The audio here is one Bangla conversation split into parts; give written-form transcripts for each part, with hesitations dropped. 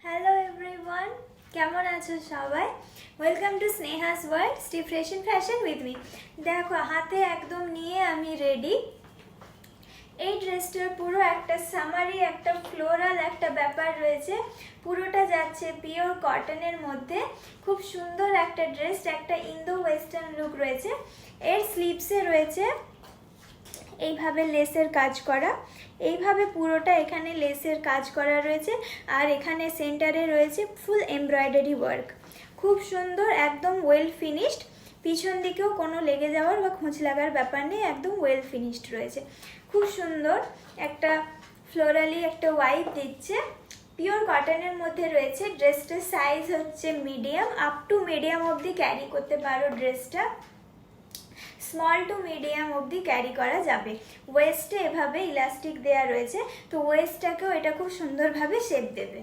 হ্যালো এভরিওয়ান, কেমন আছো সবাই? Welcome to Sneha's world Steve fashion with me. দেখো, হাতে একদম নিয়ে আমি রেডি। এই ড্রেসটার পুরো একটা সামারি, একটা ফ্লোরাল একটা ব্যাপার রয়েছে। পুরোটা যাচ্ছে পিওর কটনের মধ্যে। খুব সুন্দর একটা ড্রেস, একটা ইন্দো ওয়েস্টার্ন লুক রয়েছে। এর স্লিভসে রয়েছে এইভাবে লেসের কাজ করা, এইভাবে পুরোটা এখানে লেসের কাজ করা রয়েছে। আর এখানে সেন্টারে রয়েছে ফুল এমব্রয়ডারি ওয়ার্ক। খুব সুন্দর, একদম ওয়েল ফিনিশড। পিছন দিকেও কোনো লেগে যাওয়ার বা খোঁচ লাগার ব্যাপার নেই, একদম ওয়েল ফিনিশড রয়েছে। খুব সুন্দর একটা ফ্লোরালি একটা ওয়াইব দিচ্ছে। পিওর কটনের মধ্যে রয়েছে। ড্রেসটার সাইজ হচ্ছে মিডিয়াম, আপ টু মিডিয়াম অবধি ক্যারি করতে পারো ড্রেসটা। স্মল টু মিডিয়াম অবধি ক্যারি করা যাবে। ওয়েস্টে এভাবে ইলাস্টিক দেওয়া রয়েছে, তো ওয়েস্টটাকেও এটা খুব সুন্দরভাবে শেপ দেবে।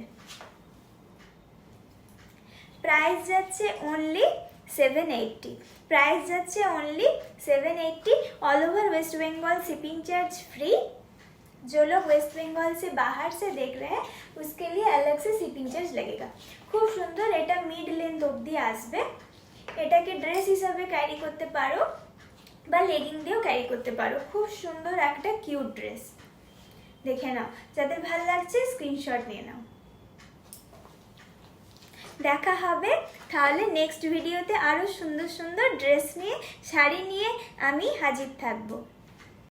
প্রাইস যাচ্ছে অনলি 780। प्राइस जाচ্ছে only 780। All over West Bengal shipping charge free. जो लोग वेस्ट बंगाल से बाहर से देख रहे हैं उसके लिए अलग से शिपिंग चार्ज लगेगा। खूब सुंदर, এটা মিড লেন্থ অবধি আসবে। এটাকে ড্রেস হিসাবে ক্যারি করতে পারো বা লেগিং দিয়েও ক্যারি করতে পারো। খুব সুন্দর একটা কিউট ড্রেস, দেখে নাও। যাদের ভালো লাগছে স্ক্রিনশট নিয়ে নাও। দেখা হবে তাহলে নেক্সট ভিডিওতে। আরও সুন্দর সুন্দর ড্রেস নিয়ে, শাড়ি নিয়ে আমি হাজির থাকবো।